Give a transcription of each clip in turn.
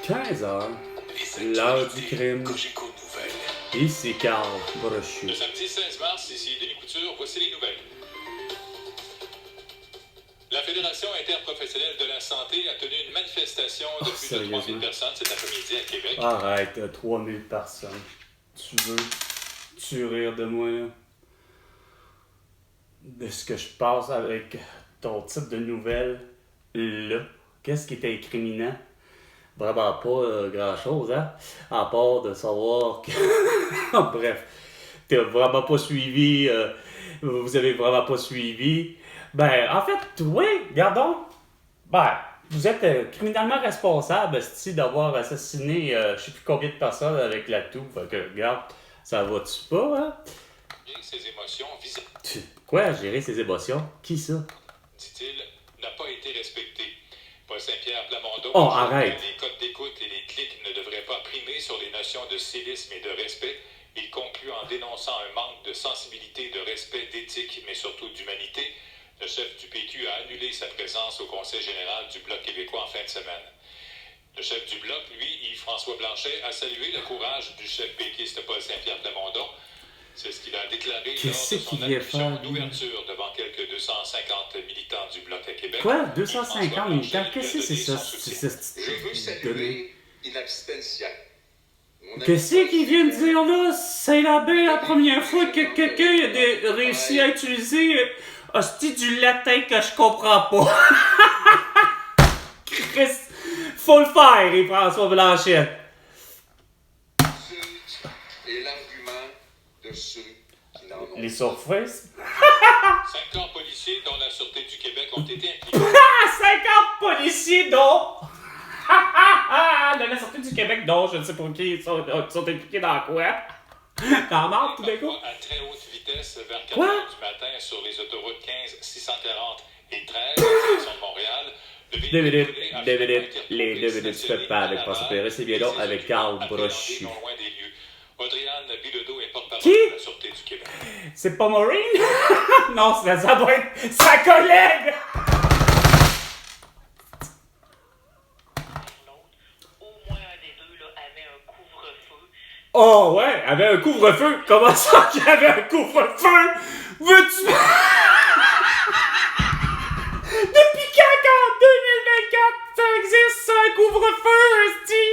15h, l'heure du crime. Ici Carl Brochu. Le samedi 16 mars, ici Denis Couture, voici les nouvelles. La Fédération interprofessionnelle de la santé a tenu une manifestation de plus de 3000 personnes cet après-midi à Québec. Arrête, 3000 personnes. Tu rires de moi, là. De ce que je passe avec ton type de nouvelles, là. Qu'est-ce qui était incriminant? Vraiment pas grand-chose, hein? À part de savoir que... Bref, t'as vraiment pas suivi... vous avez vraiment pas suivi... Ben, en fait, oui, regardons. Ben, vous êtes criminellement responsable, d'avoir assassiné je sais plus combien de personnes avec la toux. Fait que, regarde, ça va-tu pas, hein? Ses émotions visées. Quoi, gérer ses émotions? Qui ça? Dit-il, n'a pas été respecté. Paul Saint-Pierre Plamondon, arrête. Les codes d'écoute et les clics ne devraient pas primer sur les notions de civisme et de respect. Il conclut en dénonçant un manque de sensibilité, de respect, d'éthique, mais surtout d'humanité. Le chef du PQ a annulé sa présence au Conseil général du Bloc québécois en fin de semaine. Le chef du Bloc, lui, Yves-François Blanchet, a salué le courage du chef péquiste Paul Saint-Pierre Plamondon. C'est ce qu'il a déclaré lors de son allocution d'ouverture devant quelques 250 militants du Bloc à Québec. Quoi? 250 militants? Qu'est-ce que c'est ça? Je veux saluer in absentia. Qu'est-ce qu'il vient de dire là? C'est la première fois que quelqu'un a réussi à utiliser hostie du latin que je comprends pas. Chris, faut le faire, et François Blanchet. Et l'argument de ceux qui n'en ont Les surfaces. 5 corps policiers dont la Sûreté du Québec ont été impliqués. 50 policiers dont... de la Sûreté du Québec dont je ne sais pas qui ils sont impliqués dans quoi. T'en marre tout d'un coup? À très haute vitesse vers 4 Quoi? heures du matin sur les autoroutes 15, 640 et 13 en direction de Montréal. Deux minutes, les 2 minutes se fait pas avec François Pérez, c'est bien long avec Carl Brochu. Audriane Bilodeau est porte-parole Qui? de la Sûreté du Québec. C'est pas Maureen? Non, ça doit être sa collègue! Oh ouais, avait un couvre-feu. Comment ça qu'il y avait un couvre-feu? Veux-tu... Depuis quand en 2024 ça existe un couvre-feu, esti?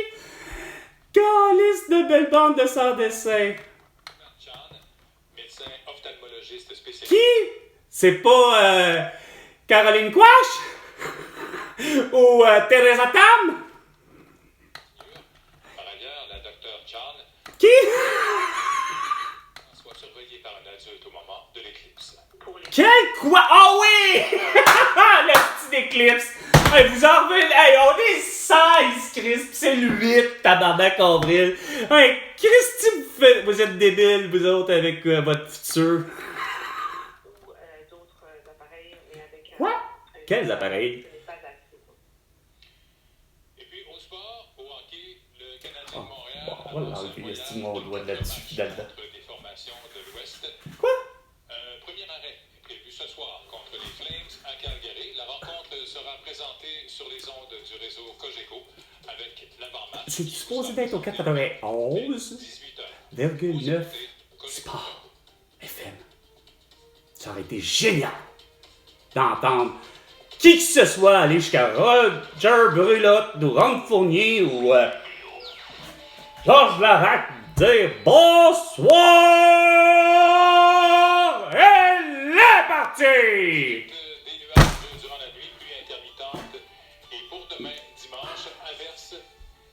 Calice de belle bande de sans-dessin. Médecin ophtalmologiste spécialiste. Qui? C'est pas Caroline Quash? Ou Teresa Tam? Par ailleurs, la docteure Chan Qui? soit surveillée par un adulte au moment de l'éclipse. Quel quoi? Ah oui! Le petit éclipse! Hey, vous en revenez? Hey, on est 16, Chris, pis c'est le 8, tabarnak avril. Hey, Christy, vous êtes débiles, vous autres, avec votre futur. Ou d'autres appareils, mais avec... Quoi? Quels appareils? Et puis au sport, au hockey, le Canadien de Montréal On va l'enlever, esti, mon doigt là-dessus, contre là-dedans. des formations de l'Ouest. Quoi? Premier arrêt est prévu ce soir contre les Flames à Calgary. La rencontre sera présentée sur les ondes du réseau Cogeco avec l'avant-match. C'est supposé d'être au 91,9 Sport FM. Ça aurait été génial d'entendre qui que ce soit aller jusqu'à Roger Brulotte ou Ron Fournier ou Georges Larac dire bonsoir! Elle est partie! Des nuages durant la nuit, pluie intermittente. Et pour demain, dimanche, averses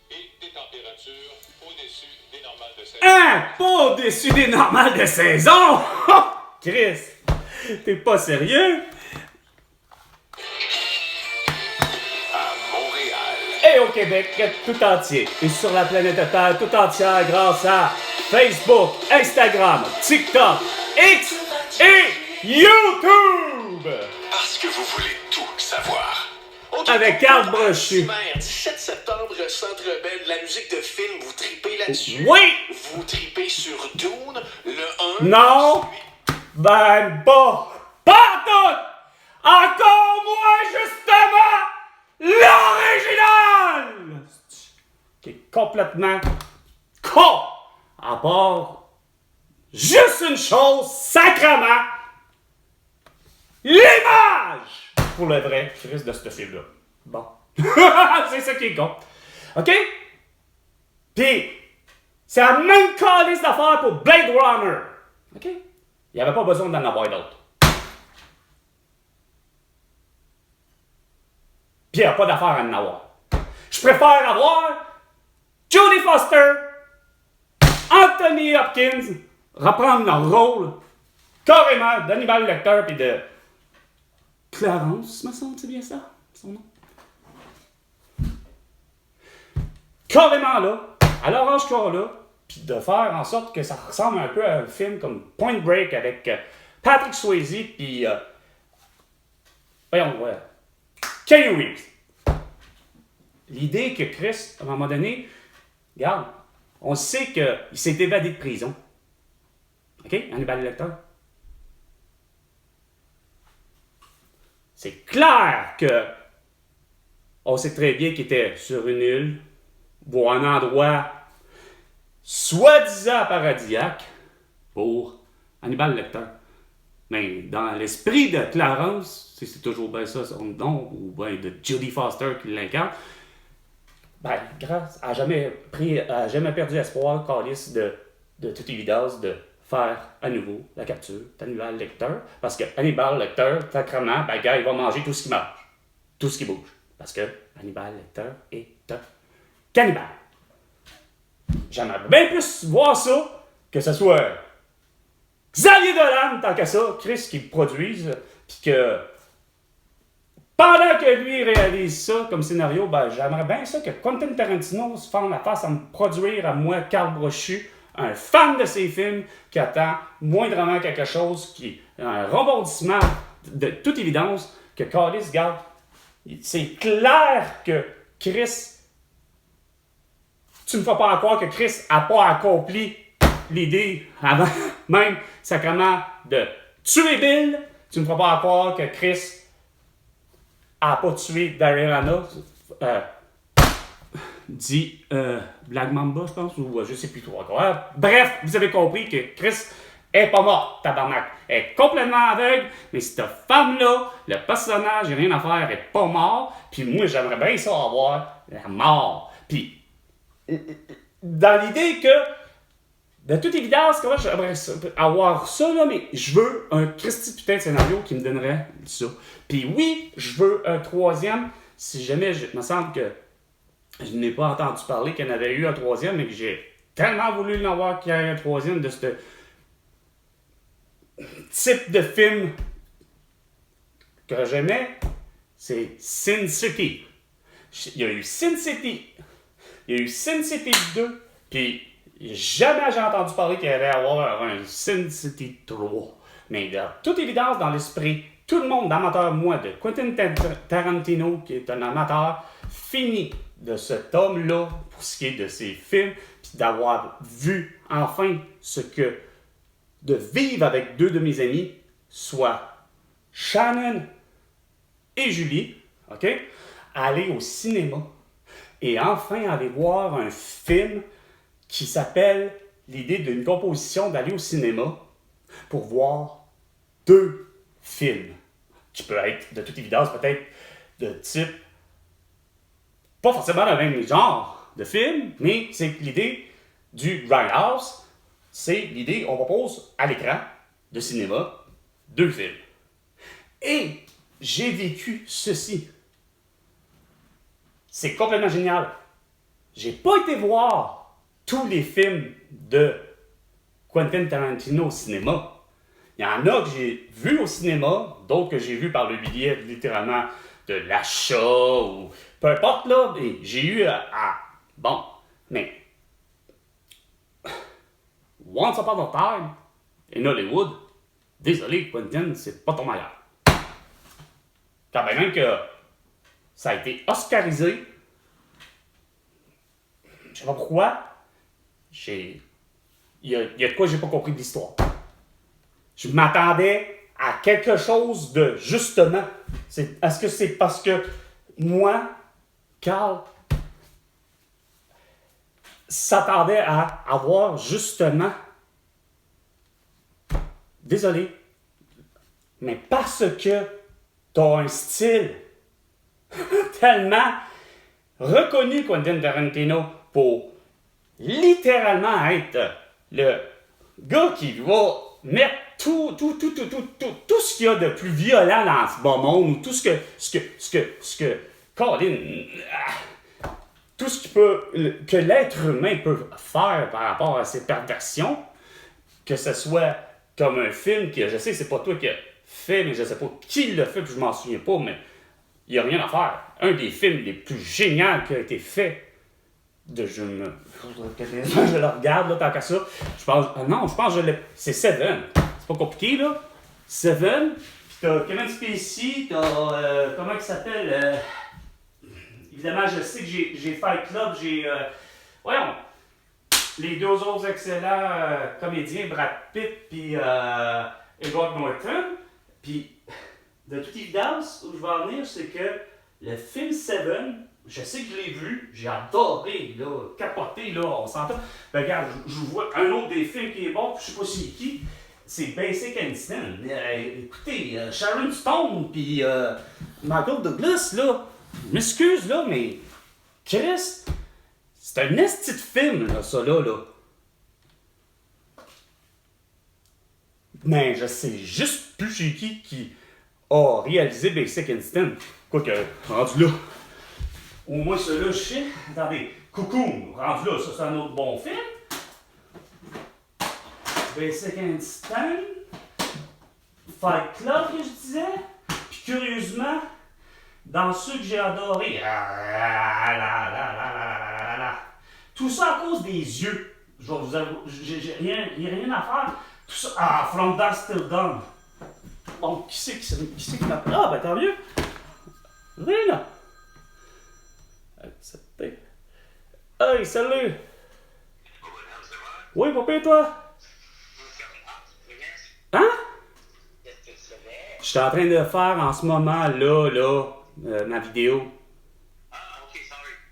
et des températures au-dessus des normales de saison. Hein? Pas au-dessus des normales de saison! Chris, t'es pas sérieux? Et au Québec tout entier, et sur la planète Terre tout entière grâce à Facebook, Instagram, TikTok, X et YouTube! Parce que vous voulez tout savoir. Avec Carl Brochu. 17 septembre, Centre Bell, la musique de film, vous tripez là-dessus? Oui! Vous tripez sur Dune, le 1? Non! Ben pas! Pas tout! Encore moins justement! L'original! qui est complètement con, à part juste une chose, sacrément, l'image pour le vrai Chris de ce film-là. Bon. C'est ça qui est con. OK? Puis, c'est la même calice d'affaires pour Blade Runner. OK? Il n'y avait pas besoin d'en avoir d'autres. Puis, il n'y a pas d'affaire à en avoir. Je préfère avoir Jodie Foster, Anthony Hopkins, reprendre leur rôle carrément d'Hannibal Lecter puis de Clarence, me semble, c'est bien ça, son nom. Carrément là, à l'orange corps là, puis de faire en sorte que ça ressemble un peu à un film comme Point Break avec Patrick Swayze puis voyons, ouais, Keanu Reeves. L'idée que Chris, à un moment donné, regarde, on sait qu'il s'est évadé de prison. OK? Hannibal Lecter. C'est clair que on sait très bien qu'il était sur une île ou un endroit soi-disant paradisiaque pour Hannibal Lecter. Mais dans l'esprit de Clarence, c'est toujours bien ça son nom, ou bien de Jodie Foster qui l'incarne, ben, grâce a jamais perdu espoir, Callis, de toute évidence, de faire à nouveau la capture d'Hannibal Lecter. Parce que Hannibal Lecter, sacrément, ben, gars, il va manger tout ce qui marche, tout ce qui bouge. Parce que Hannibal Lecter est un cannibale. J'aimerais bien plus voir ça que ce soit Xavier Dolan, tant que ça, Chris qui le produise, puis que pendant que lui réalise ça comme scénario, ben j'aimerais bien ça que Quentin Tarantino se fasse la face à me produire à moi, Carl Brochu, un fan de ses films qui attend moindrement quelque chose qui un rebondissement de toute évidence que Callis garde. C'est clair que Chris, tu me fais pas croire que Chris a pas accompli l'idée avant même sacrément de tuer Bill. Tu me fais pas croire que Chris a pas tué Daryl Hannah. Dit Black Mamba, je pense, ou je sais plus trop encore. Bref, vous avez compris que Chris est pas morte, tabarnak. Elle est complètement aveugle, mais cette femme-là, le personnage, j'ai rien à faire, elle est pas mort. Puis moi, j'aimerais bien ça avoir la mort. Puis, dans l'idée que, de toute évidence, comment j'aimerais avoir ça, là, mais je veux un Christy putain de scénario qui me donnerait ça. Puis oui, je veux un troisième, si jamais, il me semble que je n'ai pas entendu parler qu'il y en avait eu un troisième, mais que j'ai tellement voulu en avoir qu'il y ait un troisième de ce type de film que j'aimais, c'est Sin City. Il y a eu Sin City, il y a eu Sin City 2, puis jamais j'ai entendu parler qu'il y allait avoir un Sin City 3. Mais de toute évidence, dans l'esprit, tout le monde, amateur, moi, de Quentin Tarantino, qui est un amateur fini de cet homme-là, pour ce qui est de ses films, puis d'avoir vu enfin ce que de vivre avec deux de mes amis, soit Shannon et Julie, OK, aller au cinéma et enfin aller voir un film qui s'appelle l'idée d'une composition d'aller au cinéma pour voir deux films, qui peut être, de toute évidence, peut-être de type, pas forcément le même genre de film, mais c'est l'idée du Grindhouse, c'est l'idée, on propose à l'écran de cinéma deux films. Et j'ai vécu ceci. C'est complètement génial. J'ai pas été voir tous les films de Quentin Tarantino au cinéma. Il y en a que j'ai vus au cinéma, d'autres que j'ai vus par le biais, littéralement, de l'achat ou peu importe, là. Et j'ai eu bon, mais Once Upon a Time in Hollywood, désolé, Quentin, c'est pas ton meilleur. Quand même que ça a été oscarisé, je sais pas pourquoi, il y a de quoi j'ai pas compris de l'histoire. Je m'attendais à quelque chose de justement. Est-ce que c'est parce que moi, Carl, s'attendait à avoir justement... Désolé, mais parce que t'as un style tellement reconnu, Quentin Tarantino, pour littéralement être le gars qui va mettre tout ce qu'il y a de plus violent dans ce bon monde, ou tout Colin, tout ce que l'être humain peut faire par rapport à ses perversions, que ce soit comme un film que je sais que c'est pas toi qui as fait, mais je sais pas qui l'a fait, puis je m'en souviens pas, mais il n'y a rien à faire. Un des films les plus géniaux qui a été fait je le regarde là, tant qu'à ça. Je pense que je l'ai. C'est Seven. C'est pas compliqué là. Seven. Puis t'as Kevin Spacey, t'as comment il s'appelle évidemment, je sais que j'ai Fight Club, voyons. Les deux autres excellents comédiens, Brad Pitt puis Edward Norton. Puis, de toute évidence, où je vais en venir, c'est que le film Seven, je sais que je l'ai vu, j'ai adoré, là, capoté, là, on s'entend. Ben, regarde, je vous vois un autre des films qui est bon, puis je sais pas c'est qui, c'est Basic Instinct. Écoutez, Sharon Stone, puis Michael Douglas, là, je m'excuse, là, mais Chris, c'est un esti de film, là, ça, là. Mais je sais juste plus chez qui a réalisé Basic Instinct. Quoique, rendu là, au moins celui-là, je sais. Attendez, Cocoon, rendu là, ça c'est un autre bon film. Basic Instinct, Fight Club, que je disais. Puis curieusement, dans ceux que j'ai adorés, tout ça à cause des yeux. Je vais vous avouer, j'ai rien à faire. Tout ça, From Dusk Till Dawn. Bon, qui c'est qui m'a... Ah, ben tant mieux. Rien. Accepté. Hey, salut. Oui, papa, et toi? Hein? Je suis en train de faire en ce moment, ma vidéo.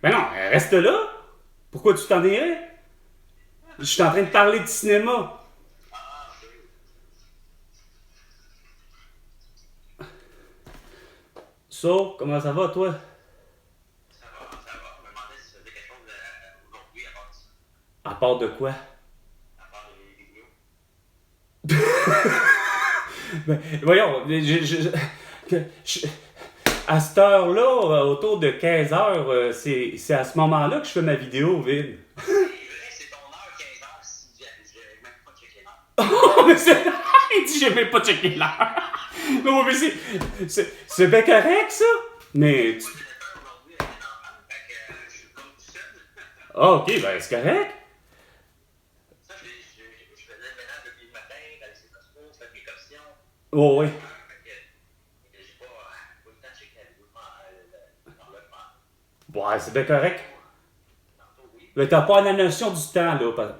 Ben non, reste là. Pourquoi tu t'en irais? Je suis en train de parler de cinéma. So, comment ça va, toi? Ça va. Je me demandais si tu faisais quelque chose aujourd'hui à part ça. À part de quoi? À part les vidéos. Ben, voyons, à cette heure-là, autour de 15 heures, c'est à ce moment-là que je fais ma vidéo, Vin. C'est vrai, c'est ton heure 15 heures si j'ai même pas checké l'heure. Oh, mais il dit j'ai même pas checké l'heure. Non, mais c'est bien correct, ça. Mais... Moi, je l'ai fait aujourd'hui avec un enfant, fait que je suis comme tout seul. Ah, ok, ben c'est correct. Ça, je faisais le ménage depuis le matin, d'aller chez Costco, faire mes commissions. Oh, oui. Fait que j'ai pas le temps de checker la vidéo l'enlèvement. Ouais, c'est bien correct. Tantôt, oui. Mais t'as pas la notion du temps, là.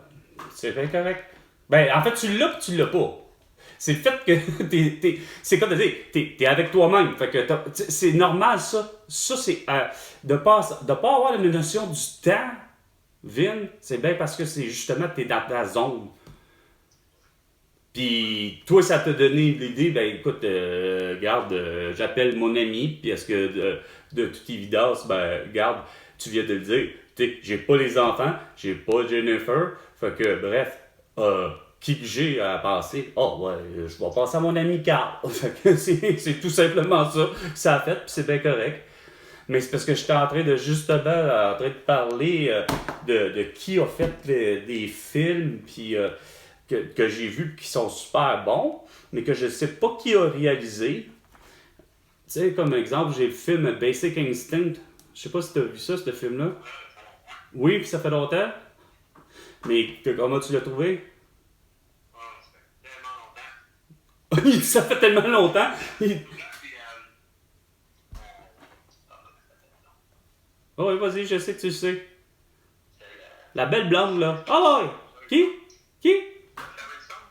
C'est bien correct. Ben, en fait, tu l'as pis tu l'as pas. C'est le fait que c'est comme de dire, t'es avec toi-même. Fait que c'est normal, ça. Ça, c'est de pas avoir la notion du temps, Vin, c'est bien parce que c'est justement t'es dans ta zone. Puis toi, ça t'a donné l'idée, ben écoute, regarde, j'appelle mon ami, puis est-ce que de toute évidence, ben regarde, tu viens de le dire, j'ai pas les enfants, j'ai pas Jennifer, fait que bref, qui que j'ai à passer? Oh ouais, je vais passer à mon ami Carl. c'est tout simplement ça que ça a fait, puis c'est bien correct. Mais c'est parce que j'étais en train de parler de qui a fait des films puis que j'ai vus qui sont super bons, mais que je sais pas qui a réalisé. Tu sais, comme exemple, j'ai le film Basic Instinct. Je sais pas si tu as vu ça, ce film-là. Oui, puis ça fait longtemps. Mais comment tu l'as trouvé? Ça fait tellement longtemps. Oh oui, vas-y, je sais que tu le sais. La belle blonde, là. Ah ouais! Qui?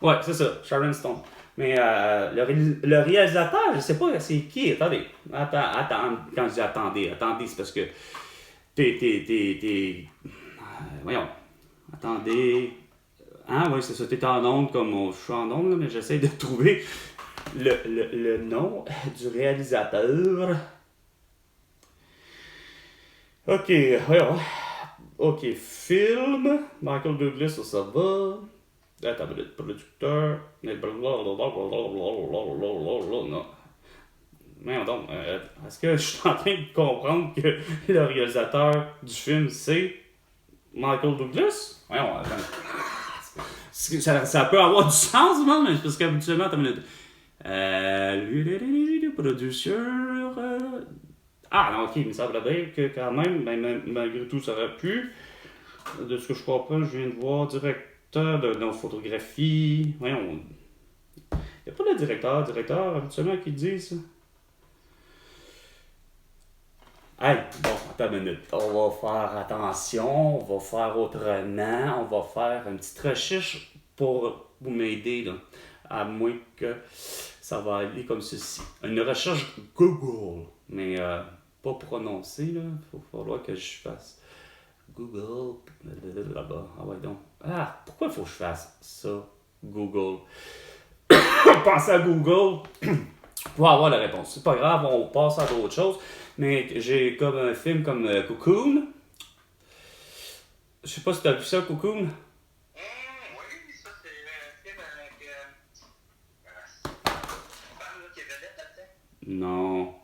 Ouais, c'est ça, Sharon Stone. Mais le réalisateur, je sais pas c'est qui. Attendez. Attends, quand je dis attendez, c'est parce que voyons. Attendez. Ah oui, c'est ça, t'es en onde comme je suis en onde, là, mais j'essaie de trouver le nom du réalisateur. Ok, voyons. Ok, film. Michael Douglas, ça va. Attends, le producteur. Non. Mais donc, est-ce que je suis en train de comprendre que le réalisateur du film, c'est Michael Douglas? Voyons, attends. Ça peut avoir du sens, non? Mais parce qu'habituellement, t'as une minute. Producteur. Ah non, ok, mais ça veut dire que quand même, ben, malgré tout, ça aurait pu. De ce que je comprends, je viens de voir directeur de photographie. Voyons. Il n'y a pas de directeur, habituellement, qui dit ça. Hey, bon, attends une minute. On va faire attention, on va faire autrement, on va faire une petite recherche pour m'aider, là. À moins que ça va aller comme ceci. Une recherche Google, mais pas prononcée, là. Il va falloir que je fasse Google, là-bas. Ah ouais, donc. Ah, pourquoi il faut que je fasse ça? Google. Pensez à Google pour avoir la réponse. C'est pas grave, on passe à d'autres choses. Mais j'ai comme un film comme Cocoon. Je sais pas si t'as vu ça, Cocoon. Oui, ça c'est un film avec une femme qui est vedette là-dedans. Non.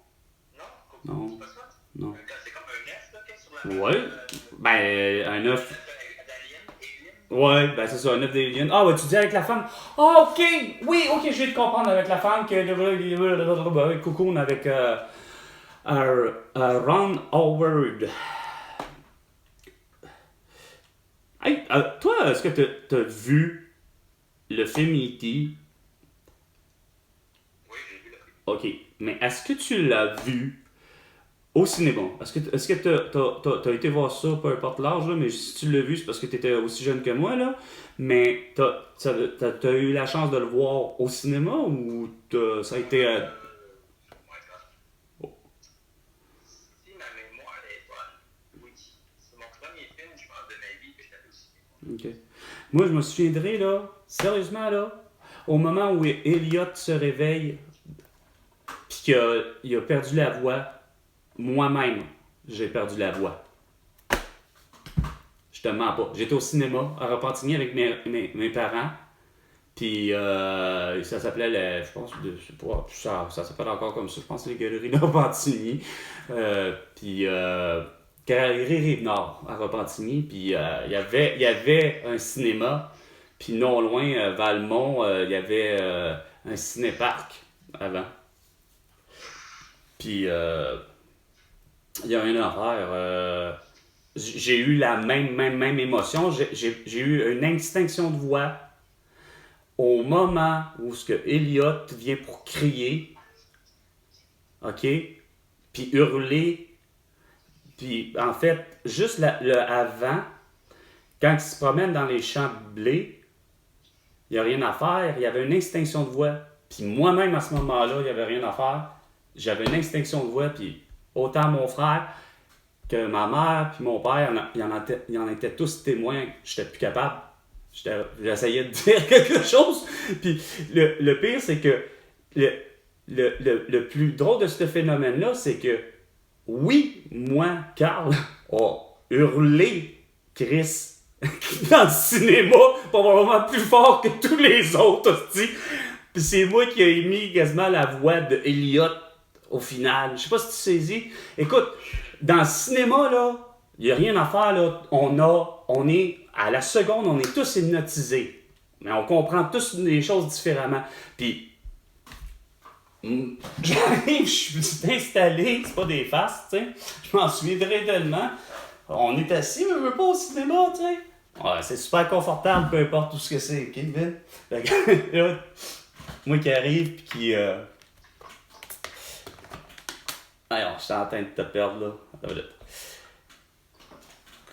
Non? Non. C'est pas ça? Non. C'est comme un œuf là, sur la Ouais. Ben, un œuf. d'Alien. Ouais, ben c'est ça, un œuf d'Alien. Ah, ouais, tu dis avec la femme. Ah, ok. Oui, ok, je vais te comprendre avec la femme que Cocoon avec Ron Howard. Hey, toi, est-ce que t'as vu le film E.T.? Oui, j'ai vu le film. Ok, mais est-ce que tu l'as vu au cinéma? Est-ce que t'as été voir ça, peu importe l'âge, là, mais si tu l'as vu, c'est parce que t'étais aussi jeune que moi, là. Mais t'as eu la chance de le voir au cinéma ou ça a été... Si ma mémoire est bonne, oui. C'est mon premier film, je pense, de ma vie que j'étais au cinéma. Ok. Moi, je me souviendrai, là, sérieusement, là, au moment où Elliot se réveille, puis qu'il a perdu la voix, moi-même, j'ai perdu la voix. Je te mens pas. J'étais au cinéma, à Repentigny, avec mes parents, puis ça s'appelait, je pense, je sais pas, ça s'appelle encore comme ça, je pense, les Galeries de Repentigny. Puis... Galerie Rive-Nord, à Repentigny, puis il y avait un cinéma, puis non loin, Valmont, il y avait un cinéparc avant. Puis il y a un horaire. J'ai eu la même émotion, j'ai eu une extinction de voix au moment où ce que Elliot vient pour crier, ok, puis hurler. Puis, en fait, juste le avant, quand il se promène dans les champs de blé, il n'y a rien à faire, il y avait une extinction de voix. Puis moi-même, à ce moment-là, il n'y avait rien à faire. J'avais une extinction de voix, puis autant mon frère que ma mère, puis mon père, ils en étaient tous témoins. J'étais plus capable. J'essayais de dire quelque chose. Puis le pire, c'est que le plus drôle de ce phénomène-là, c'est que oui, moi, Carl, a hurlé Chris dans le cinéma, probablement plus fort que tous les autres, hostie. Puis c'est moi qui ai émis quasiment la voix de Elliot au final. Je sais pas si tu saisis. Écoute, dans le cinéma, là, il n'y a rien à faire, là. On est, à la seconde, on est tous hypnotisés. Mais on comprend tous les choses différemment. Puis, j'arrive, je suis installé, c'est pas des faces, tu sais. Je m'en souviendrai tellement. On est assis, mais on veut pas au cinéma, tu sais. Ouais, c'est super confortable, peu importe tout ce que c'est, ok, Vin? Fait que, là, moi qui arrive, pis qui. Alors, je suis en train de te perdre, là. Attends, là.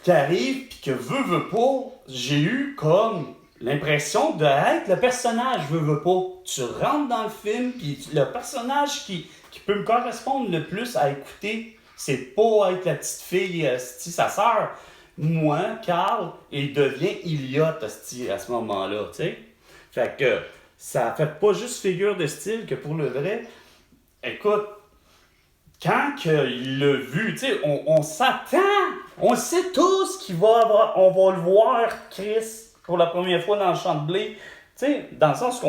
Qui arrive, pis que veut pas, j'ai eu comme l'impression d'être le personnage veut pas. Tu rentres dans le film, puis le personnage qui peut me correspondre le plus à écouter, c'est pas être la petite fille, sa sœur. moi, Carl, et il devient Elliot hostie, à ce moment-là, tu sais. Fait que ça fait pas juste figure de style que pour le vrai. Écoute, quand il l'a vu, tu sais, on s'attend, on sait tous qu'il va avoir, on va le voir, Chris, pour la première fois dans le champ de blé, tu sais, dans le sens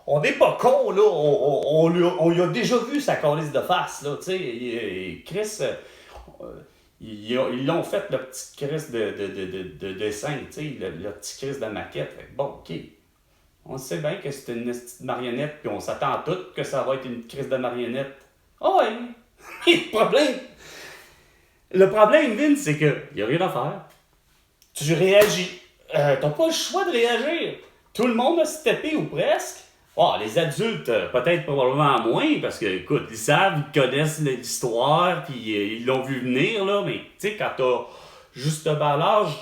on n'est pas con, là, on lui a déjà vu sa calice de face, là, tu sais, Chris, ils l'ont fait, le petit Chris de dessin, tu sais, le petit Chris de maquette, fait que bon, ok. On sait bien que c'est une petite marionnette, puis on s'attend tous que ça va être une crise de marionnette. Ah ouais! Le problème, Vince, c'est qu'il n'y a rien à faire. Tu réagis. T'as pas le choix de réagir. Tout le monde a steppé ou presque. Ah, les adultes, peut-être probablement moins, parce que, écoute, ils savent, ils connaissent l'histoire, puis ils l'ont vu venir, là, mais tu sais, quand t'as justement l'âge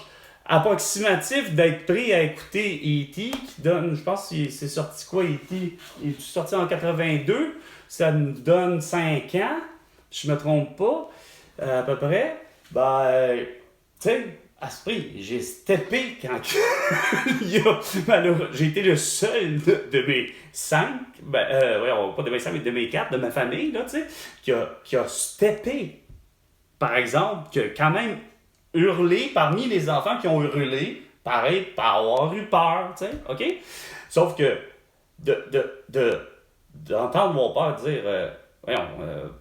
approximatif d'être prêt à écouter E.T., qui donne, je pense que c'est sorti quoi, E.T.? Il est sorti en 82, ça nous donne 5 ans, je me trompe pas, à peu près. Ben, tu sais, à ce prix, j'ai steppé quand j'ai été le seul de mes 5, pas de mes 5, mais de mes 4, de ma famille, là, tu sais, qui a steppé, par exemple, qui a quand même hurlé parmi les enfants qui ont hurlé, pareil, par avoir eu peur, tu sais, OK? Sauf que d'entendre mon père dire,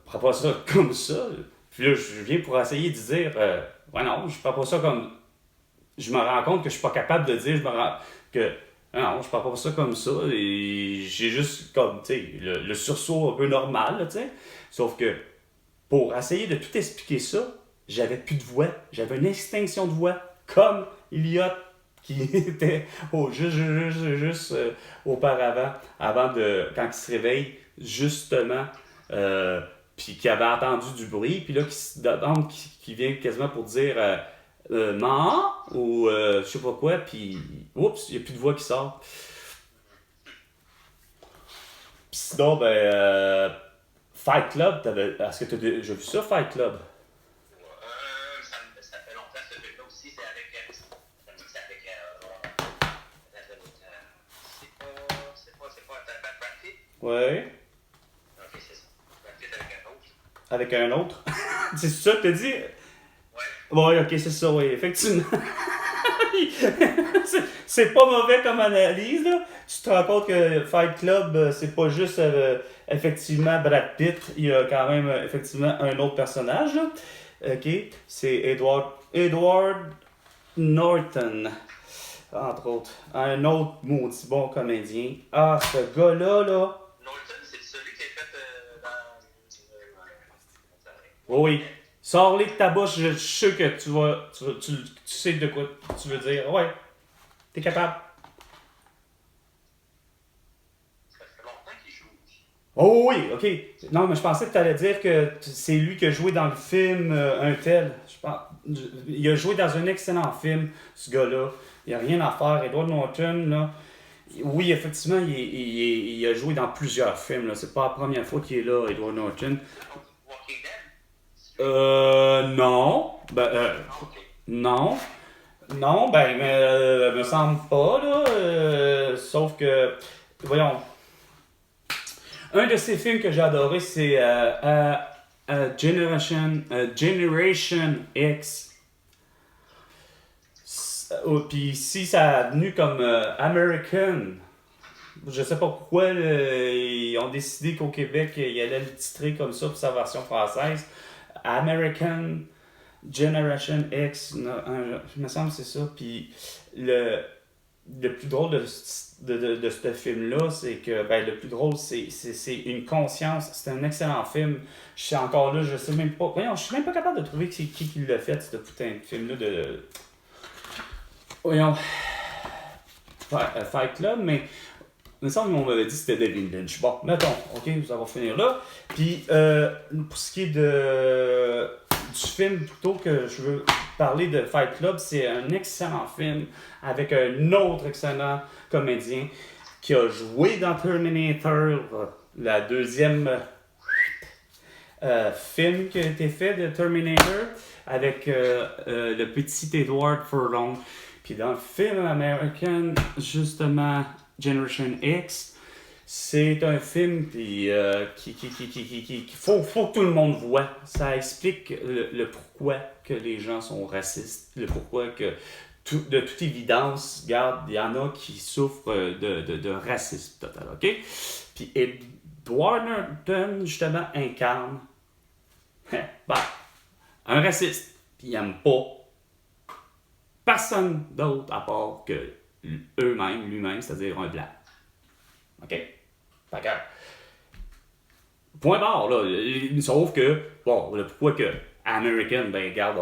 prends pas ça comme ça, puis là, je viens pour essayer de dire, non, je prends pas ça comme... Je me rends compte que je suis pas capable de dire, non, je prends pas ça comme ça, et j'ai juste comme, tu sais, le sursaut un peu normal, là, tu sais, sauf que pour essayer de tout expliquer ça, j'avais plus de voix. J'avais une extinction de voix, comme Elliot qui était juste auparavant, quand il se réveille, justement, puis qui avait entendu du bruit, puis là, qui vient quasiment pour dire maman, ou je sais pas quoi, puis oups, il n'y a plus de voix qui sort. Puis sinon, Fight Club, est-ce que tu as déjà vu ça, Fight Club? Ça fait longtemps ce film-là aussi, c'est avec Brad Pitt? Ouais. Ok, c'est ça. Brad Pitt avec un autre. Avec un autre? C'est ça que t'as dit? Ouais. Ouais, ok, c'est ça, oui, effectivement. c'est pas mauvais comme analyse, là. Tu te rends compte que Fight Club, c'est pas juste effectivement Brad Pitt, il y a quand même effectivement un autre personnage, là. Ok, c'est Edward Norton, entre autres. Un autre maudit bon comédien. Ah, ce gars-là, là. Norton, c'est celui qui a fait dans. Oui. Sors-les de ta bouche, je suis sûr que tu sais de quoi tu veux dire. Ouais. T'es capable. Ça fait longtemps qu'il joue. Oh oui, ok. Non, mais je pensais que tu allais dire que c'est lui qui a joué dans le film un tel. Il a joué dans un excellent film, ce gars-là. Il n'y a rien à faire. Edward Norton, là. Oui, effectivement, il a joué dans plusieurs films. Là. C'est pas la première fois qu'il est là, Edward Norton. Walking Dead? Non. Non. Non, mais me semble pas, là. Sauf que, voyons. Un de ces films que j'ai adoré, c'est Generation X. Puis ici, ça a venu comme American. Je sais pas pourquoi ils ont décidé qu'au Québec, ils allaient le titrer comme ça pour sa version française. American Generation X, il me semble que c'est ça. Puis le plus drôle de ce film-là, c'est que le plus drôle, c'est une conscience. C'est un excellent film. Je suis encore là, je sais même pas. Voyons, je suis même pas capable de trouver c'est qui l'a fait, ce putain de film-là de. Voyons. Fight Club, mais. Il me semble qu'on m'avait dit que c'était David Lynch. Bon, mettons, ok, ça va finir là. Puis, pour ce qui est du film, plutôt que je veux parler de Fight Club, c'est un excellent film avec un autre excellent comédien qui a joué dans Terminator, la deuxième film qui a été fait de Terminator, avec le petit Edward Furlong. Puis dans le film American, justement, Generation X, c'est un film qui faut que tout le monde voit. Ça explique le pourquoi que les gens sont racistes, le pourquoi que, de toute évidence, regarde, il y en a qui souffrent de racisme total, OK? Puis Edward Norton, justement, incarne un raciste. Puis il n'aime pas personne d'autre à part que lui-même, c'est-à-dire un blanc. OK? Fait que, point barre, là. Sauf que, bon, le pourquoi que American, ben, regarde,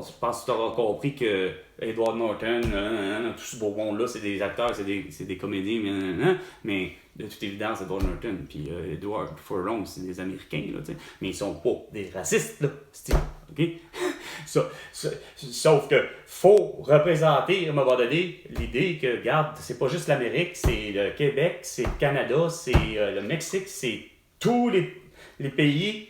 je pense que tu auras compris que Edward Norton, tout ce beau monde-là, c'est des acteurs, c'est des comédiens, mais de toute évidence, Edward Norton, puis Edward Furlong, c'est des Américains, là, tu sais, mais ils sont pas des racistes, là, c'est OK? Sauf que faut représenter, à un moment donné, l'idée que, regarde, c'est pas juste l'Amérique, c'est le Québec, c'est le Canada, c'est le Mexique, c'est tous les pays,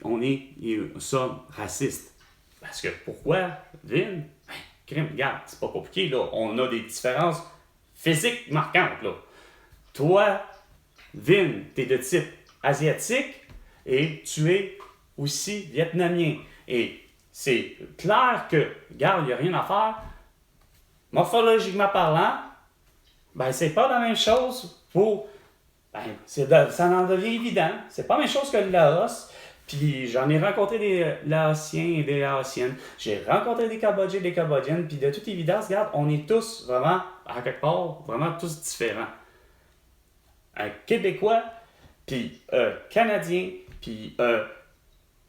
nous sommes racistes. Parce que pourquoi, Vin? Regarde, c'est pas compliqué, là. On a des différences physiques marquantes, là. Toi, Vin, t'es de type asiatique et tu es aussi vietnamien. Et c'est clair que, regarde, il n'y a rien à faire. Morphologiquement parlant, ben, c'est pas la même chose pour. Ben, ça en devient évident. C'est pas la même chose que le Laos. Puis j'en ai rencontré des Laotiens et des Laotiennes. J'ai rencontré des Cambodgiens et des Cambodgiennes. Puis de toute évidence, regarde, on est tous vraiment, à quelque part, vraiment tous différents. Un Québécois, puis un Canadien, puis un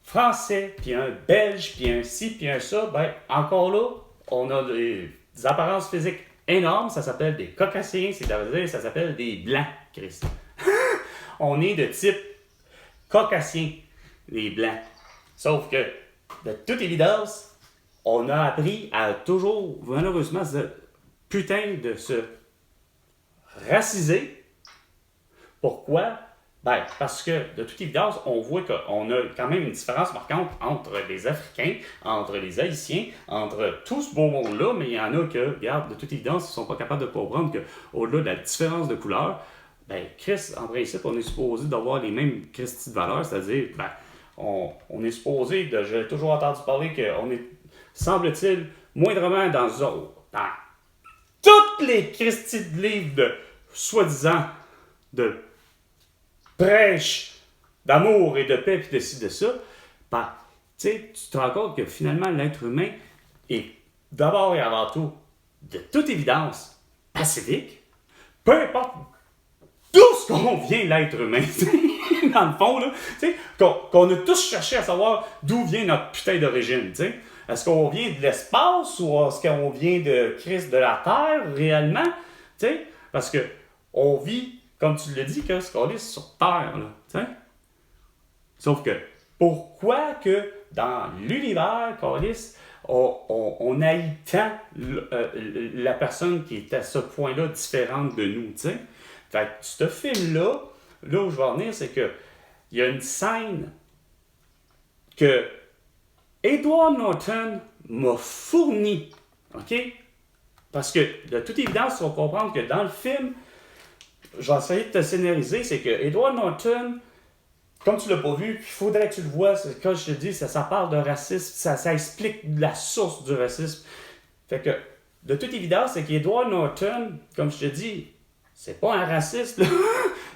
Français, puis un Belge, puis un ci, puis un ça, ben encore là, on a des apparences physiques énormes. Ça s'appelle des Caucasiens, c'est-à-dire ça s'appelle des Blancs, Chris. On est de type Caucasien, les Blancs. Sauf que, de toute évidence, on a appris à toujours, malheureusement, de se raciser. Pourquoi? Ben, parce que, de toute évidence, on voit qu'on a quand même une différence marquante entre les Africains, entre les Haïtiens, entre tout ce beau monde-là, mais il y en a que, regarde, de toute évidence, ils ne sont pas capables de comprendre qu'au-delà de la différence de couleur, ben, Chris, en principe, on est supposé d'avoir les mêmes Christy de valeurs, c'est-à-dire, ben, on est supposé, j'ai toujours entendu parler qu'on est, semble-t-il, moindrement dans toutes les Christy de livres de soi-disant de prêche d'amour et de paix, puis de ci, de ça, ben, tu sais, tu te rends compte que finalement, l'être humain est d'abord et avant tout, de toute évidence, pacifique, peu importe d'où ce qu'on vient, l'être humain, dans le fond, là, tu sais, qu'on a tous cherché à savoir d'où vient notre putain d'origine, tu sais. Est-ce qu'on vient de l'espace ou est-ce qu'on vient de Christ de la Terre, réellement, tu sais, parce que on vit, comme tu l'as dit, que ce qu'on est sur Terre, là, tu sais. Sauf que, pourquoi que dans l'univers, Carlis, on haït tant la personne qui est à ce point-là différente de nous, tu sais. Fait que ce film-là, là où je vais en venir, c'est que il y a une scène que Edward Norton m'a fourni, OK? Parce que, de toute évidence, il faut comprendre que dans le film, je vais essayer de te scénariser, c'est que Edward Norton, comme tu l'as pas vu, il faudrait que tu le vois, quand je te dis, ça parle de racisme, ça explique la source du racisme. Fait que, de toute évidence, c'est qu'Edward Norton, comme je te dis, c'est pas un raciste, là,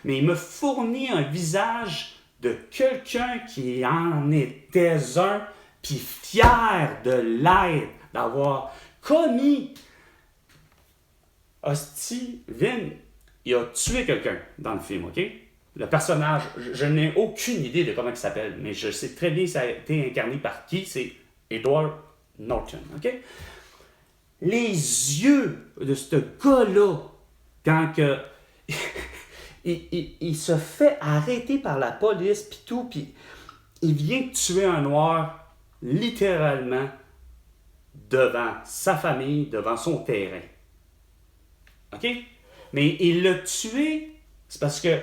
mais il me fournit un visage de quelqu'un qui en était un, puis fier de l'être, d'avoir commis. Hostie, Vin, il a tué quelqu'un dans le film, OK? Le personnage, je n'ai aucune idée de comment il s'appelle, mais je sais très bien que ça a été incarné par qui, c'est Edward Norton, OK? Les yeux de ce gars-là, quand que il se fait arrêter par la police, puis tout, puis il vient tuer un noir, littéralement, devant sa famille, devant son terrain. OK? Mais il l'a tué, c'est parce que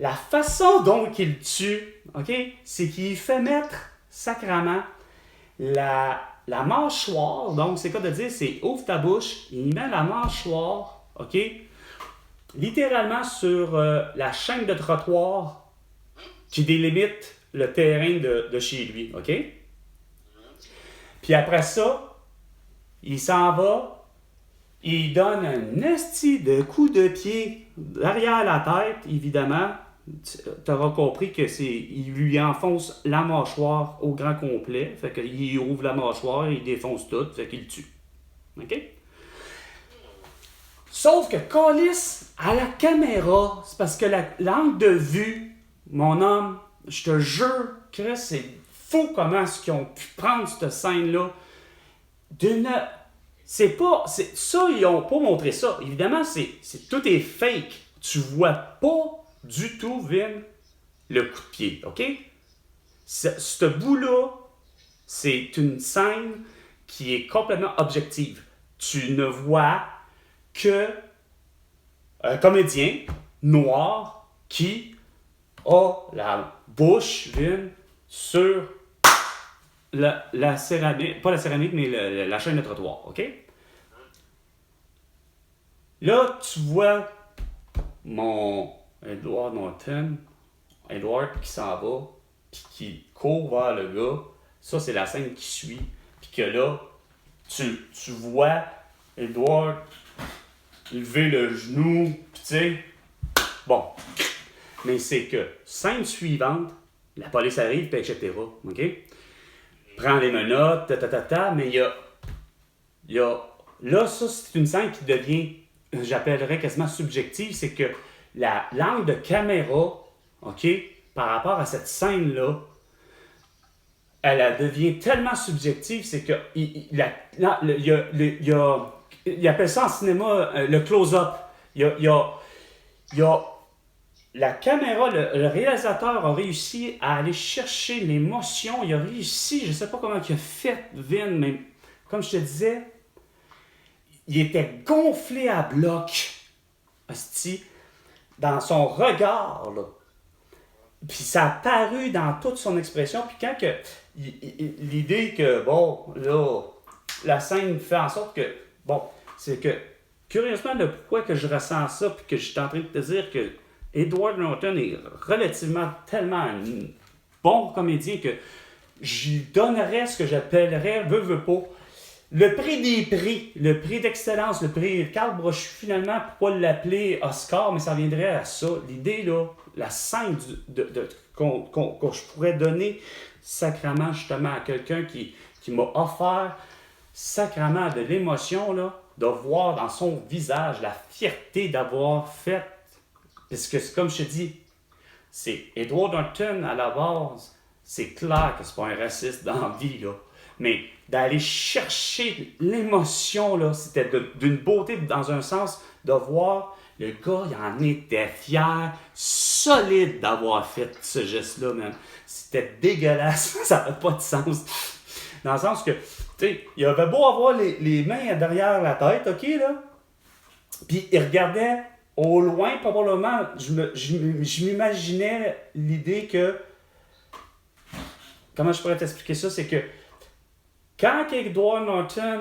la façon dont il tue, OK, c'est qu'il fait mettre sacrament la mâchoire. Donc, c'est quoi de dire? C'est ouvre ta bouche, il met la mâchoire, OK, littéralement sur la chaîne de trottoir qui délimite le terrain de chez lui, OK? Puis après ça, il s'en va, il donne un esti de coup de pied derrière la tête, évidemment. Tu auras compris que il lui enfonce la mâchoire au grand complet. Fait qu'il ouvre la mâchoire, il défonce tout, fait qu'il le tue. OK? Sauf que Callis, à la caméra, c'est parce que l'angle de vue, mon homme, je te jure, Chris, c'est fou comment est-ce qu'ils ont pu prendre cette scène-là. Ça, ils n'ont pas montré ça. Évidemment, tout est fake. Tu vois pas du tout, Vin, le coup de pied, OK? Ce bout-là, c'est une scène qui est complètement objective. Tu ne vois que un comédien noir qui a la bouche, Vin, sur la céramique, pas la céramique, mais la chaîne de trottoir, OK? Là, tu vois mon Edward Norton, Edward qui s'en va, puis qui court vers le gars. Ça, c'est la scène qui suit. Puis que là, tu vois Edward lever le genou, puis tu sais, bon. Mais c'est que, scène suivante, la police arrive, puis etc., OK? Prend les menottes, mais il y a... Là, ça, c'est une scène qui devient, j'appellerais quasiment subjective, c'est que l'angle de caméra, OK, par rapport à cette scène-là, elle devient tellement subjective, c'est que il appelle ça en cinéma le close-up. Il y a la caméra, le réalisateur a réussi à aller chercher l'émotion. Il a réussi, je ne sais pas comment il a fait, Vin, mais comme je te disais, il était gonflé à bloc, hostie, dans son regard, là. Puis ça a paru dans toute son expression. Puis quand que l'idée que, bon, là, la scène fait en sorte que, bon, c'est que, curieusement, le pourquoi que je ressens ça, puis que je suis en train de te dire que Edward Norton est relativement tellement un bon comédien que j'y donnerais ce que j'appellerais, veux pas, le prix des prix, le prix d'excellence, le prix Carl Brochu, finalement, pourquoi l'appeler Oscar, mais ça viendrait à ça. L'idée, là, la scène qu'on je pourrais donner sacrément, justement, à quelqu'un qui m'a offert sacrément de l'émotion, là, de voir dans son visage la fierté d'avoir fait. Parce que, comme je te dis, c'est Edward Norton, à la base, c'est clair que c'est pas un raciste dans la vie, là. Mais d'aller chercher l'émotion, là, c'était d'une beauté, dans un sens, de voir le gars, il en était fier, solide d'avoir fait ce geste-là, man. C'était dégueulasse, ça n'a pas de sens. Dans le sens que, tu sais, il avait beau avoir les mains derrière la tête, OK, là, puis il regardait au loin, probablement, je m'imaginais l'idée que, comment je pourrais t'expliquer ça, c'est que quand Edward Norton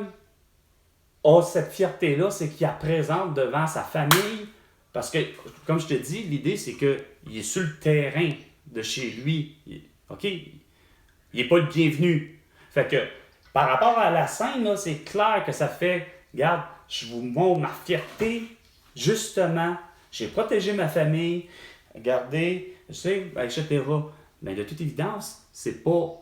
a cette fierté-là, c'est qu'il la présente devant sa famille, parce que, comme je te dis, l'idée, c'est qu'il est sur le terrain de chez lui, OK? Il n'est pas le bienvenu. Fait que, par rapport à la scène, là, c'est clair que ça fait, regarde, je vous montre ma fierté, justement, j'ai protégé ma famille, regardez, je sais, etc. Mais de toute évidence, c'est pas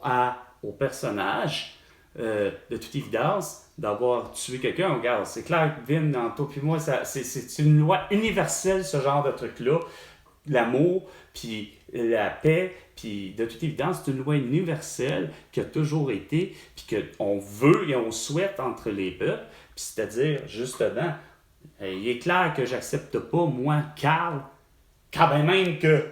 au personnage, de toute évidence, d'avoir tué quelqu'un. Regarde, c'est clair que Vin, dans toi puis moi, c'est une loi universelle, ce genre de truc-là. L'amour, puis la paix, puis de toute évidence, c'est une loi universelle qui a toujours été, puis qu'on veut et on souhaite entre les peuples. Puis c'est-à-dire, justement, il est clair que j'accepte pas, moi, Carl, quand même que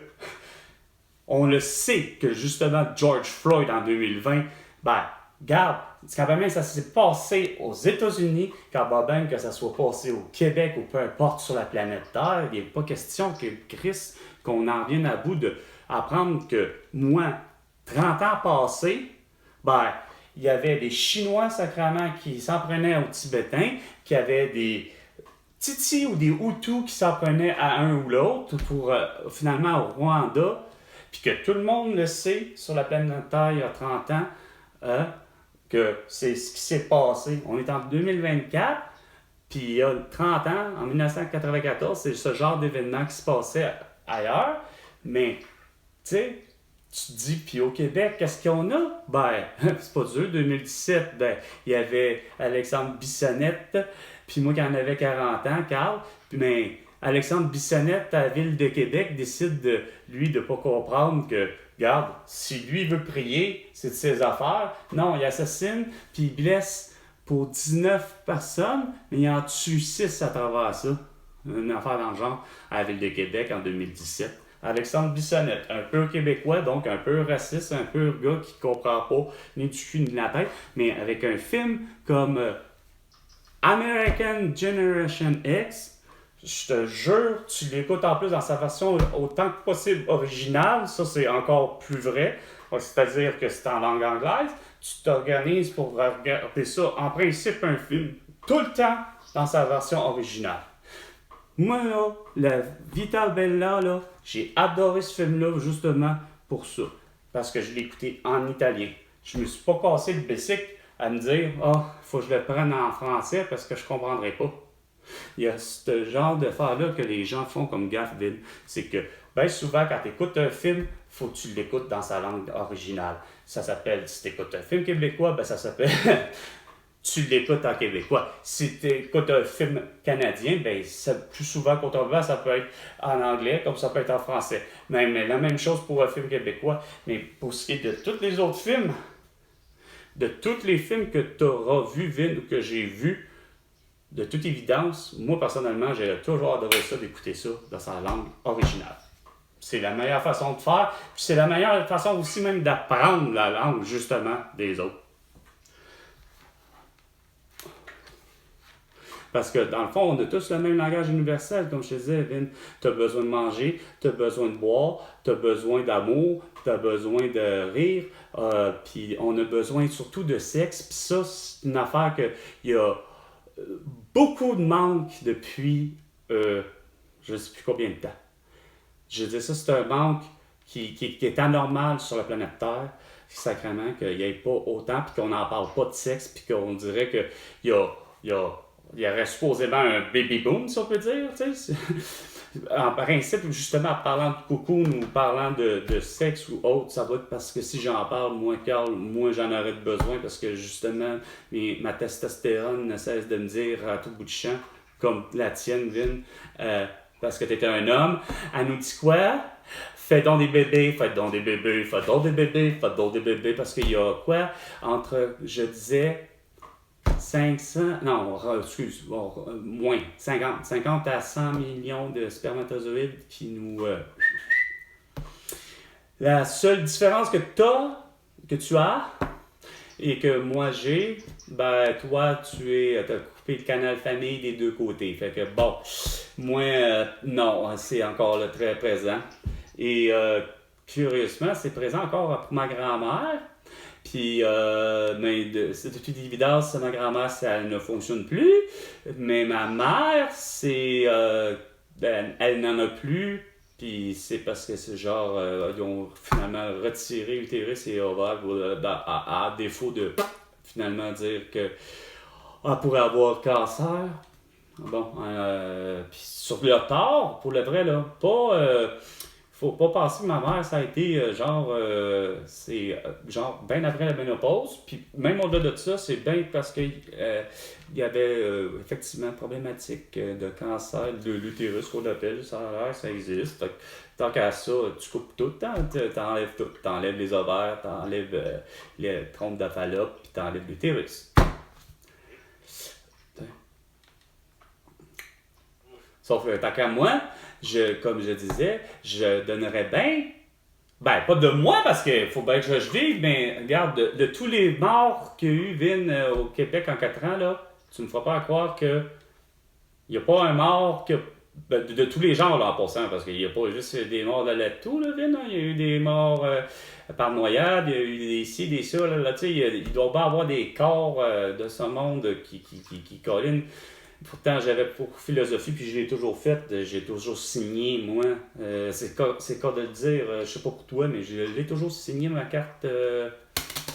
on le sait que, justement, George Floyd, en 2020, ben, regarde, quand même ça s'est passé aux États-Unis, quand même que ça soit passé au Québec ou peu importe sur la planète Terre, il n'est pas question que Chris, qu'on en vienne à bout d'apprendre que moi, 30 ans passés, ben, il y avait des Chinois sacrément qui s'en prenaient aux Tibétains, qui avaient des Tutsis ou des Hutus qui s'en prenaient à un ou l'autre pour finalement au Rwanda, puis que tout le monde le sait sur la planète Terre il y a 30 ans, que c'est ce qui s'est passé. On est en 2024, puis il y a 30 ans, en 1994, c'est ce genre d'événement qui se passait ailleurs, mais tu sais, tu te dis, puis au Québec, qu'est-ce qu'on a? Ben, c'est pas dur, 2017, ben, il y avait Alexandre Bissonnette, puis moi qui en avais 40 ans, Carl, puis mais Alexandre Bissonnette, à la Ville de Québec, décide de, lui, de pas comprendre que, regarde, si lui veut prier, c'est de ses affaires. Non, il assassine, puis il blesse pour 19 personnes, mais il en tue 6 à travers ça. Une affaire dans le genre à la Ville de Québec en 2017. Alexandre Bissonnette, un peu québécois, donc un peu raciste, un peu gars qui comprend pas ni du cul ni de la tête, mais avec un film comme American Generation X, je te jure, tu l'écoutes en plus dans sa version autant que possible originale, ça c'est encore plus vrai, c'est-à-dire que c'est en langue anglaise, tu t'organises pour regarder ça, en principe un film, tout le temps dans sa version originale. Moi, là, la Vita Bella, là, j'ai adoré ce film-là justement pour ça. Parce que je l'ai écouté en italien. Je me suis pas cassé le bicycle à me dire « Ah, il faut que je le prenne en français parce que je comprendrai pas. » Il y a ce genre d'affaires-là que les gens font comme gaffe, Vin. C'est que, bien souvent, quand tu écoutes un film, faut que tu l'écoutes dans sa langue originale. Ça s'appelle, si tu écoutes un film québécois, ben ça s'appelle... tu l'écoutes en québécois. Si tu écoutes un film canadien, ben plus souvent qu'autrement, ça peut être en anglais, comme ça peut être en français. Mais la même chose pour un film québécois. Mais pour ce qui est de tous les autres films, de tous les films que tu auras vus, Vin, ou que j'ai vus, de toute évidence, moi personnellement, j'ai toujours adoré ça, d'écouter ça dans sa langue originale. C'est la meilleure façon de faire, puis c'est la meilleure façon aussi même d'apprendre la langue, justement, des autres. Parce que dans le fond, on a tous le même langage universel, comme je te disais, Vin. Tu as besoin de manger, tu as besoin de boire, tu as besoin d'amour, tu as besoin de rire, puis on a besoin surtout de sexe. Puis ça, c'est une affaire qu'il y a beaucoup de manque depuis je ne sais plus combien de temps. Je veux dire, ça, c'est un manque qui est anormal sur la planète Terre. Sacrément, qu'il n'y ait pas autant, puis qu'on n'en parle pas de sexe, puis qu'on dirait qu'il y aurait supposément un baby boom, si on peut dire, tu sais. En principe, justement, en parlant de cocoon ou parlant de sexe ou autre, ça va être parce que si j'en parle, moi, Carl, moi, j'en aurais besoin parce que, justement, ma testostérone ne cesse de me dire à tout bout de champ, comme la tienne, Vin, parce que t'étais un homme, elle nous dit quoi? Faites donc des bébés, faites donc des bébés, faites donc des bébés, faites donc des bébés, parce qu'il y a quoi? Entre, je disais... 500, non, excuse, moins, 50 à 100 millions de spermatozoïdes qui nous... La seule différence que tu as, et que moi j'ai, ben toi, t'as coupé le canal famille des deux côtés. Fait que bon, moi, non, c'est encore là, très présent. Et curieusement, c'est présent encore pour ma grand-mère. Puis, mais c'est de toute évidence, ma grand-mère, ça ne fonctionne plus. Mais ma mère, elle n'en a plus. Puis c'est parce que c'est genre, ils ont finalement retiré l'utérus et ovaires à défaut de finalement dire que elle pourrait avoir cancer. Bon, puis sur le tard, pour le vrai, là, faut pas penser que ma mère, ça a été c'est bien après la ménopause. Puis même au-delà de ça, c'est bien parce qu'il y avait effectivement une problématique de cancer de l'utérus qu'on appelle. Ça a l'air, ça existe. Fait que, tant qu'à ça, tu coupes tout, t'enlèves tout. T'enlèves les ovaires, t'enlèves les trompes de Fallope, puis t'enlèves l'utérus. Sauf que tant qu'à moi, comme je disais, je donnerais bien, pas de moi parce qu'il faut bien que je vive, mais regarde, de tous les morts qu'il y a eu, Vin, au Québec en 4 ans, là, tu ne me feras pas croire qu'il n'y a pas un mort qui a de tous les genres, là, en passant, parce qu'il n'y a pas juste des morts de lepto, là, Vin, hein. Il y a eu des morts par noyade, il y a eu des ci, des ça, là, tu sais, il doit pas avoir des corps de ce monde qui collinent. Pourtant, j'avais pour philosophie, puis je l'ai toujours faite, j'ai toujours signé, moi. C'est le cas de le dire, je sais pas pour toi, mais je l'ai toujours signé, ma carte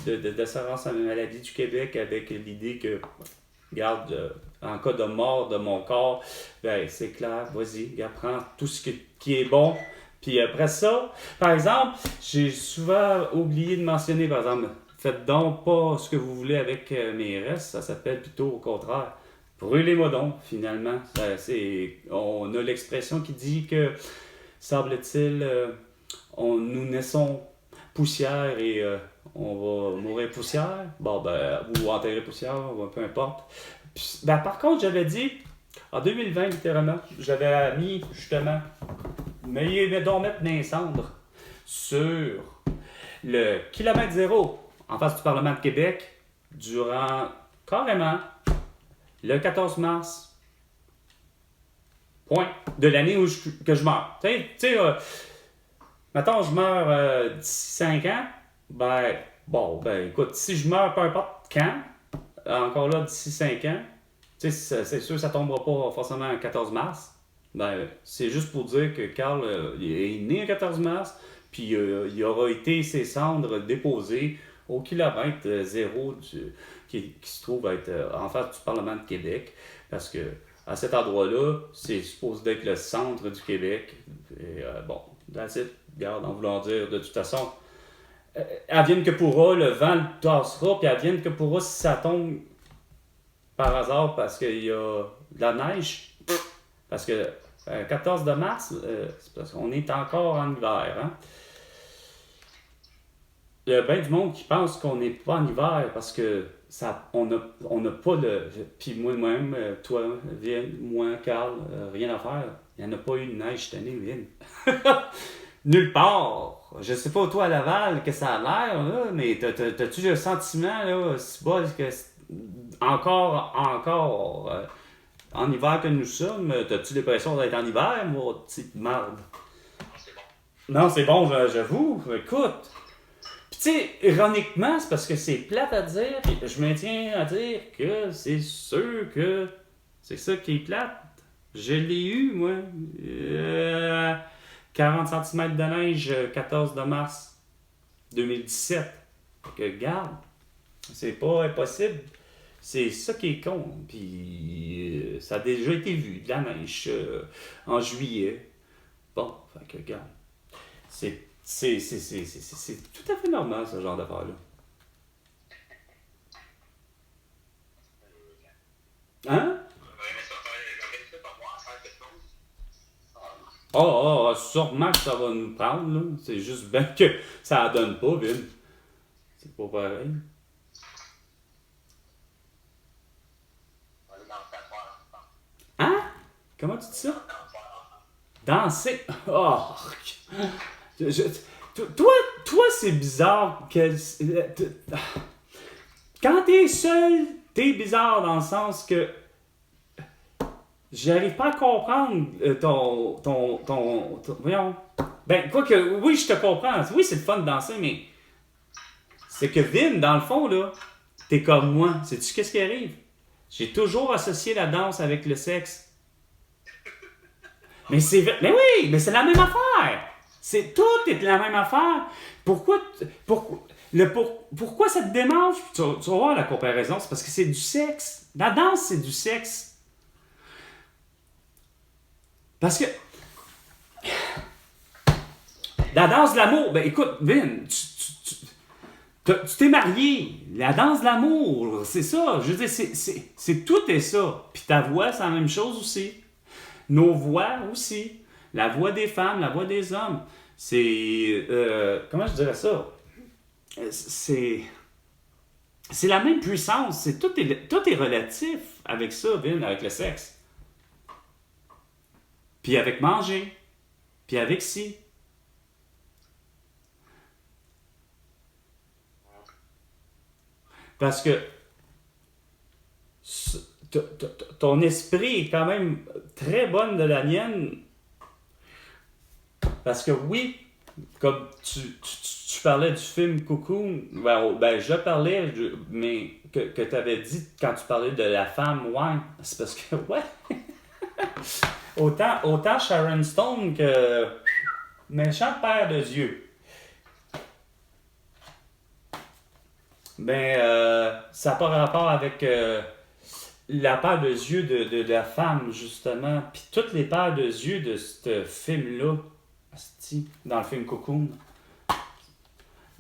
d'assurance à la maladie du Québec, avec l'idée que, regarde, en cas de mort de mon corps, ben c'est clair, vas-y, regarde, prends tout ce qui est bon. Puis après ça, par exemple, j'ai souvent oublié de mentionner, par exemple, faites donc pas ce que vous voulez avec mes restes, ça s'appelle plutôt au contraire. Brûlez-moi donc, finalement. On a l'expression qui dit que, semble-t-il, nous naissons poussière et on va mourir poussière. Bon, ben, ou enterrer poussière, peu importe. Puis, ben, par contre, j'avais dit, en 2020, littéralement, j'avais mis, justement, mais donc mettre des cendres sur le kilomètre zéro en face du Parlement de Québec durant, carrément, le 14 mars, point, de l'année que je meurs. Tu sais, mettons, je meurs d'ici 5 ans, ben, bon, ben, écoute, si je meurs, peu importe quand, encore là, d'ici 5 ans, tu sais, c'est sûr que ça tombera pas forcément le 14 mars, ben, c'est juste pour dire que Carl il est né le 14 mars, puis il aura été ses cendres déposées au kilomètre zéro qui se trouve être en face du Parlement de Québec, parce que à cet endroit-là, c'est supposé être le centre du Québec. Et bon, that's it. Regarde, en voulant dire, de toute façon, advienne que pourra, le vent le tassera, puis advienne que pourra, si ça tombe par hasard parce qu'il y a de la neige, parce que 14 de mars, c'est parce qu'on est encore en hiver, hein? Il y a bien du monde qui pense qu'on n'est pas en hiver parce que on n'a pas de. Puis moi-même, toi, Vin, moi, Carl, rien à faire. Il n'y en a pas eu de neige cette année, Vin. Nulle part. Je sais pas, toi, à Laval, que ça a l'air, là, mais t'as-tu le sentiment, là, c'est pas que encore, en hiver que nous sommes, t'as-tu l'impression d'être en hiver, moi, petite merde? Non, c'est bon, j'avoue. Écoute. Tu sais, ironiquement, c'est parce que c'est plate à dire, puis je me tiens à dire que c'est sûr que c'est ça qui est plate. Je l'ai eu, moi. 40 cm de neige, 14 de mars 2017. Fait que, garde, c'est pas impossible. C'est ça qui est con. Puis, ça a déjà été vu, de la neige, en juillet. Bon, fait que, garde, c'est tout à fait normal, ce genre d'affaires-là. Hein? Sûrement que ça va nous prendre, là. C'est juste bien que ça ne donne pas, Vin. C'est pas pareil. Hein? Comment tu dis ça? Danser? Oh! Toi, c'est bizarre que. Quand t'es seul, t'es bizarre dans le sens que. J'arrive pas à comprendre ton. Voyons. Ben, quoi que. Oui, je te comprends. Oui, c'est le fun de danser, mais. C'est que Vin, dans le fond, là, t'es comme moi. Sais-tu qu'est-ce qui arrive? J'ai toujours associé la danse avec le sexe. Mais oui, mais c'est la même affaire! Tout est la même affaire. Pourquoi ça te démange? Tu vas voir la comparaison, c'est parce que c'est du sexe. La danse, c'est du sexe. Parce que la danse de l'amour, ben écoute, Vin, tu t'es marié. La danse de l'amour, c'est ça. Je veux dire, c'est tout est ça. Puis ta voix, c'est la même chose aussi. Nos voix aussi. La voix des femmes, la voix des hommes. C'est. Comment je dirais ça? C'est la même puissance. Tout est relatif avec ça, Vin, avec le sexe. Puis avec manger. Puis avec ci. Parce que ton esprit est quand même très bonne de la mienne. Parce que oui, comme tu parlais du film Cocoon, je parlais, mais que tu avais dit quand tu parlais de la femme, ouais, c'est parce que, ouais, autant Sharon Stone que méchant père de Dieu. Ça n'a pas rapport avec la paire de yeux de la femme, justement. Puis toutes les paires de yeux de ce film-là, dans le film Cocoon.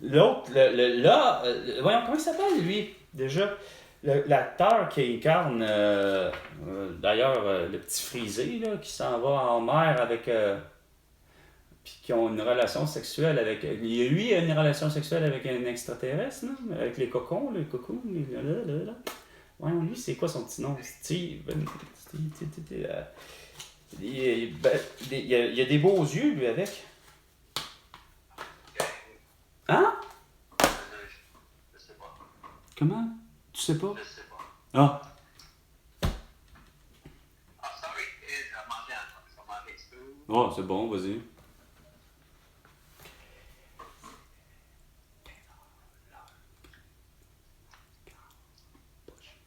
L'autre, voyons, comment il s'appelle, lui, déjà? L'acteur qui incarne, d'ailleurs, le petit frisé, là, qui s'en va en mer avec... puis qui ont une relation sexuelle avec... Lui a une relation sexuelle avec un extraterrestre, là, avec les cocons, voyons, lui, c'est quoi son petit nom? Steve... il y a des beaux yeux, lui, avec. Hein? Je sais pas. Comment? Tu sais pas? Je sais pas. Ah. Ah, sorry, ça manquait un petit peu. Oh, c'est bon, vas-y.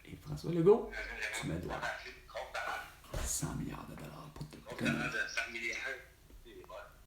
Et François Legault, tu me dois 100 milliards de dollars pour te connaître. 5 milliards.